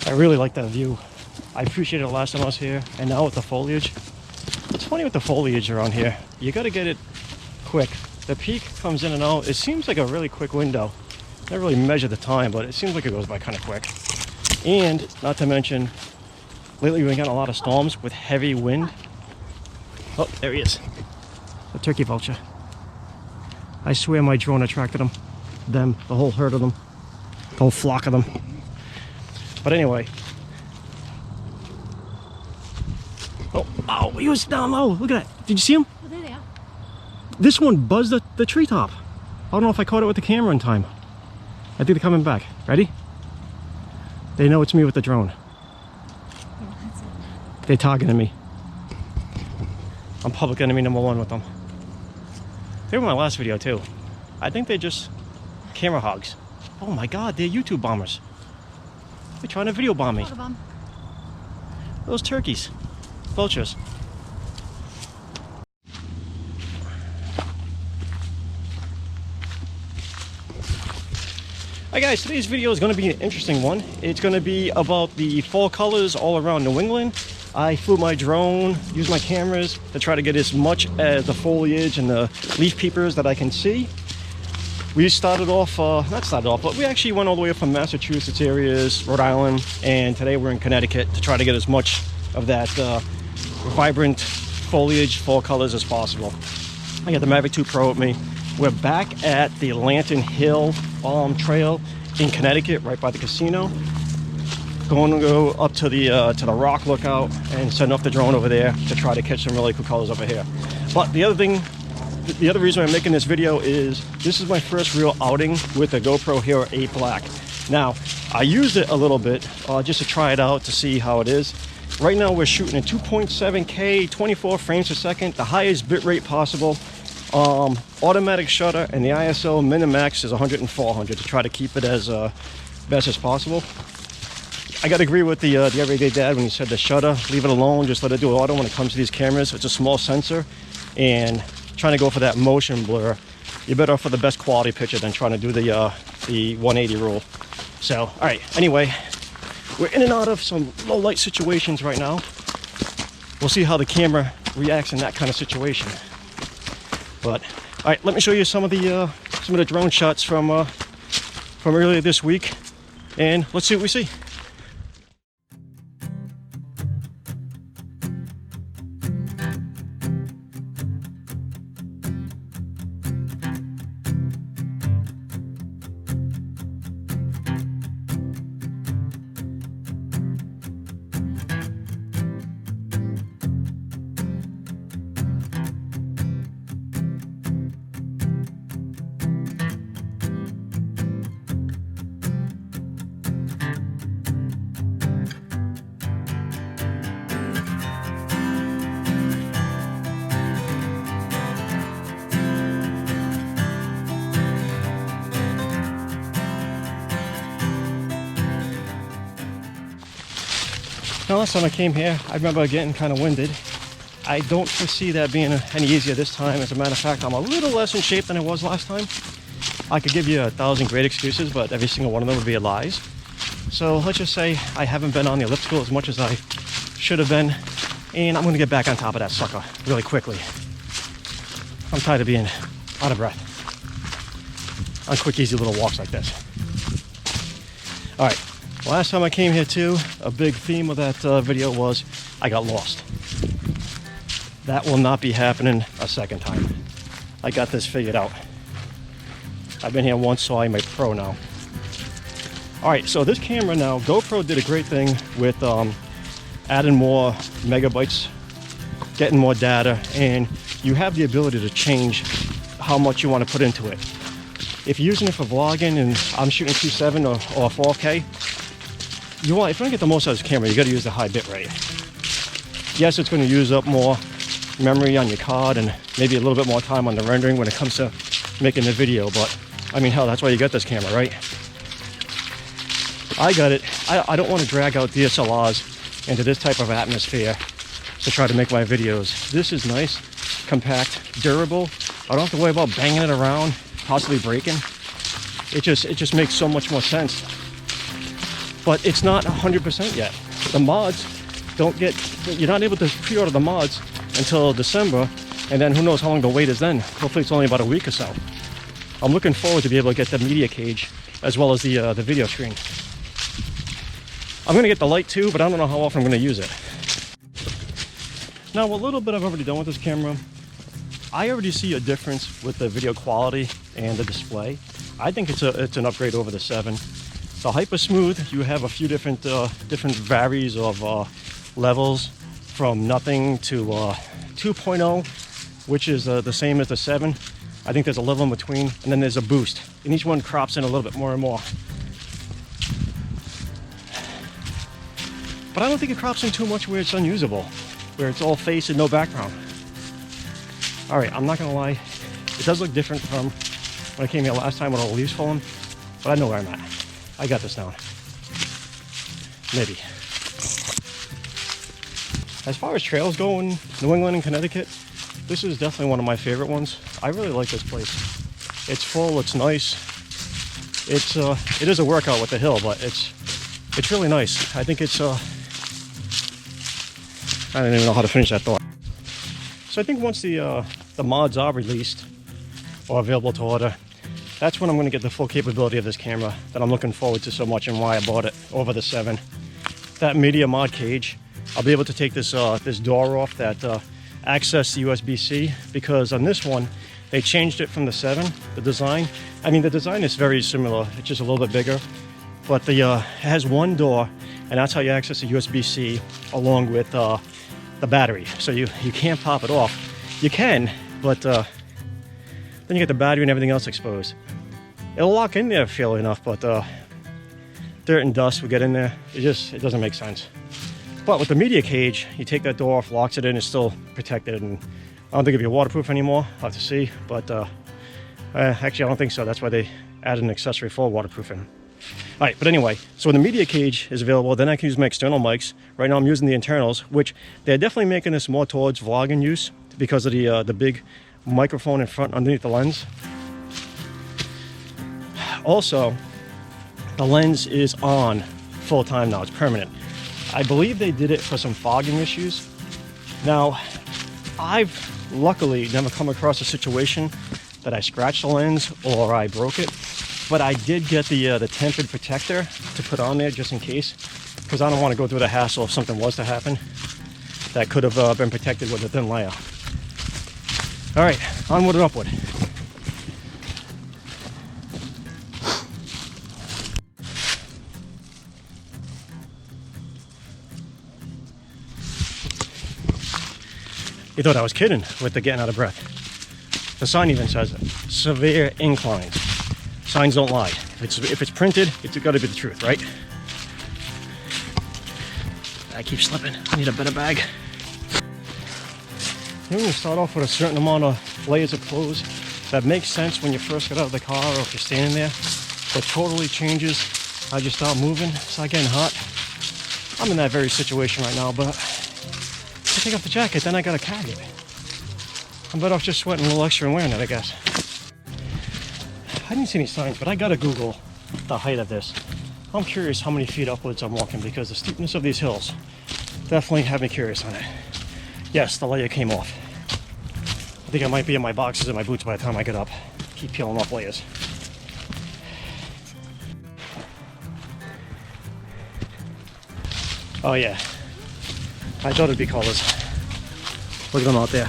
I really like that view. I appreciated it last time I was here, and now with the foliage. It's funny with the foliage around here. You got to get it quick. The peak comes in and out. It seems like a really quick window. I never really measure the time, but it seems like it goes by kind of quick. And not to mention, lately we've been getting a lot of storms with heavy wind. Oh, there he is. The turkey vulture. I swear my drone attracted them, the whole herd of them, the whole flock of them. But anyway. Oh, he was down low. Look at that. Did you see him? Oh, there they are. This one buzzed the treetop. I don't know if I caught it with the camera in time. I think they're coming back. Ready? They know it's me with the drone. Yeah, that's it. They're targeting me. I'm public enemy number one with them. They were in my last video too. I think they're just camera hogs. Oh my god, they're YouTube bombers. They're trying to video bomb me. Those turkeys. Vultures. Hi guys, today's video is going to be an interesting one. It's going to be about the fall colors all around New England. I flew my drone, used my cameras to try to get as much as the foliage and the leaf peepers that I can see. We started off, but we actually went all the way up from Massachusetts areas, Rhode Island, and today we're in Connecticut to try to get as much of that vibrant foliage, fall colors as possible. I got the Mavic 2 Pro with me. We're back at the Lantern Hill Trail in Connecticut, right by the casino. Going to go up to the rock lookout and send off the drone over there to try to catch some really cool colors over here. But the other reason I'm making this video is this is my first real outing with the GoPro Hero 8 Black. Now, I used it a little bit just to try it out to see how it is. Right now we're shooting at 2.7K, 24 frames per second, the highest bitrate possible. Automatic shutter, and the ISO min-max is 100 and 400 to try to keep it as best as possible. I gotta agree with the everyday dad when he said the shutter, leave it alone, just let it do auto when it comes to these cameras. It's a small sensor, and trying to go for that motion blur, you're better off for the best quality picture than trying to do the 180 rule. So, all right, anyway, we're in and out of some low light situations right now. We'll see how the camera reacts in that kind of situation. But all right, let me show you some of the drone shots from earlier this week, and let's see what we see. Now, last time I came here, I remember getting kind of winded. I don't foresee that being any easier this time. As a matter of fact, I'm a little less in shape than I was last time. I could give you 1,000 great excuses, but every single one of them would be lies. So let's just say I haven't been on the elliptical as much as I should have been, and I'm going to get back on top of that sucker really quickly. I'm tired of being out of breath on quick, easy little walks like this. All right. Last time I came here too, a big theme of that video was I got lost. That will not be happening a second time. I got this figured out. I've been here once, so I'm a pro now. All right, so this camera now, GoPro did a great thing with adding more megabytes, getting more data, and you have the ability to change how much you want to put into it. If you're using it for vlogging and I'm shooting 2.7 or 4K, if you want to get the most out of this camera, you got to use the high bit rate. Yes, it's going to use up more memory on your card and maybe a little bit more time on the rendering when it comes to making the video, but I mean, hell, that's why you got this camera, right? I got it. I don't want to drag out DSLRs into this type of atmosphere to try to make my videos. This is nice, compact, durable. I don't have to worry about banging it around, possibly breaking. It just makes so much more sense but it's not 100% yet. The mods you're not able to pre-order the mods until December, and then who knows how long the wait is then. Hopefully it's only about a week or so. I'm looking forward to be able to get the media cage as well as the video screen. I'm gonna get the light too, but I don't know how often I'm gonna use it. Now, a little bit I've already done with this camera. I already see a difference with the video quality and the display. I think it's an upgrade over the 7. The Hyper Smooth, you have a few different varies of levels, from nothing to 2.0, which is the same as the 7. I think there's a level in between, and then there's a boost, and each one crops in a little bit more and more. But I don't think it crops in too much where it's unusable, where it's all face and no background. All right, I'm not gonna lie, it does look different from when I came here last time with all the leaves falling, but I know where I'm at. I got this down. Maybe. As far as trails go in New England and Connecticut, this is definitely one of my favorite ones. I really like this place. It's full, it's nice. It is a workout with the hill, but it's really nice. I think it's I don't even know how to finish that thought. So I think once the mods are released or available to order, that's when I'm going to get the full capability of this camera that I'm looking forward to so much and why I bought it over the 7. That media mod cage, I'll be able to take this this door off that access the USB-C, because on this one they changed it from the 7, the design. I mean, the design is very similar, it's just a little bit bigger, but it has one door, and that's how you access the USB-C along with the battery. So you can't pop it off. You can, but then you get the battery and everything else exposed. It'll lock in there fairly enough, but dirt and dust will get in there. It doesn't make sense. But with the media cage, you take that door off, locks it in, it's still protected, and I don't think it'll be waterproof anymore. I'll have to see, but actually I don't think so. That's why they added an accessory for waterproofing. All right, but anyway, so when the media cage is available, then I can use my external mics. Right now I'm using the internals, which they're definitely making this more towards vlogging use because of the big microphone in front underneath the lens. Also, the lens is on full time now, it's permanent. I believe they did it for some fogging issues. Now, I've luckily never come across a situation that I scratched the lens or I broke it, but I did get the tempered protector to put on there just in case, because I don't want to go through the hassle if something was to happen that could have been protected with a thin layer. All right, onward and upward. You thought I was kidding with the getting out of breath. The sign even says it. Severe inclines. Signs don't lie. If it's printed, it's got to be the truth, right? I keep slipping. I need a better bag. You know, when you start off with a certain amount of layers of clothes, that makes sense when you first get out of the car or if you're standing there. But totally changes as you start moving. Start getting hot. I'm in that very situation right now, but I take off the jacket, then I gotta carry it. I'm better off just sweating a little extra and wearing it, I guess. I didn't see any signs, but I gotta Google the height of this. I'm curious how many feet upwards I'm walking, because the steepness of these hills definitely have me curious on it. Yes, the layer came off. I think I might be in my boxes and my boots by the time I get up. Keep peeling off layers. Oh yeah, I thought it'd be colors. Look at them out there.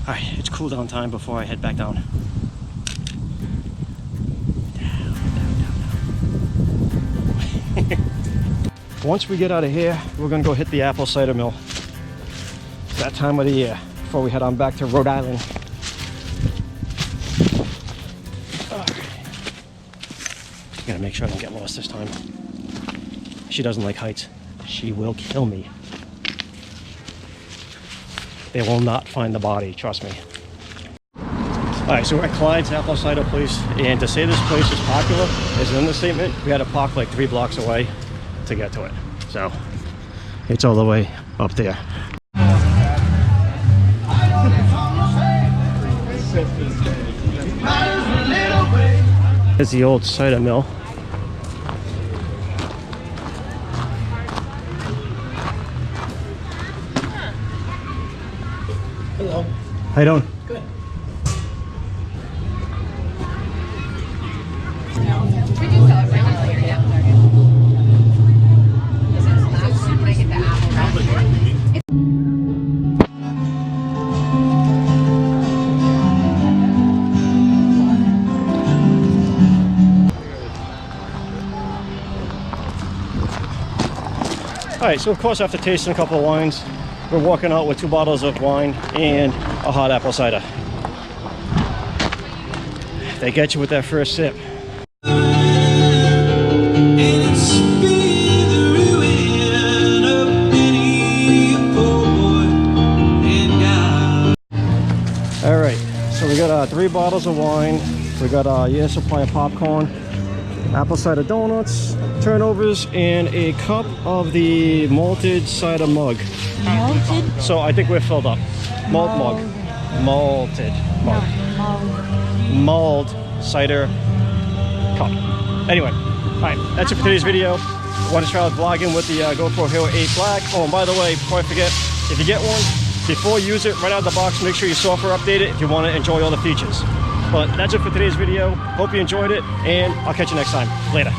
Alright, it's cool down time before I head back down. Once we get out of here, we're gonna go hit the apple cider mill. that time of the year before we head on back to Rhode Island. Gotta make sure I don't get lost this time. She doesn't like heights. She will kill me. They will not find the body, trust me. Alright, so we're at Clyde's Apple Cider Place, and to say this place is popular is an understatement. We had to park like 3 blocks away to get to it. So, it's all the way up there. There's the old cider mill. Hello. How you doing? Good. We do sell it regularly, yeah. This is last when I get the apple, right? Alright, so of course after tasting a couple of wines, we're walking out with 2 bottles of wine and a hot apple cider. They get you with that first sip. Alright, so we got 3 bottles of wine, we got a year supply of popcorn, apple cider donuts, turnovers, and a cup of the malted cider mug. Malted? So I think we're filled up. Malt mug. Malted mug. Mulled cider cup. Anyway, alright, that's it for today's video. I want to try out vlogging with the GoPro Hero 8 Black. Oh, and by the way, before I forget, if you get one, before you use it, right out of the box, make sure you software update it if you want to enjoy all the features. But that's it for today's video. Hope you enjoyed it, and I'll catch you next time. Later.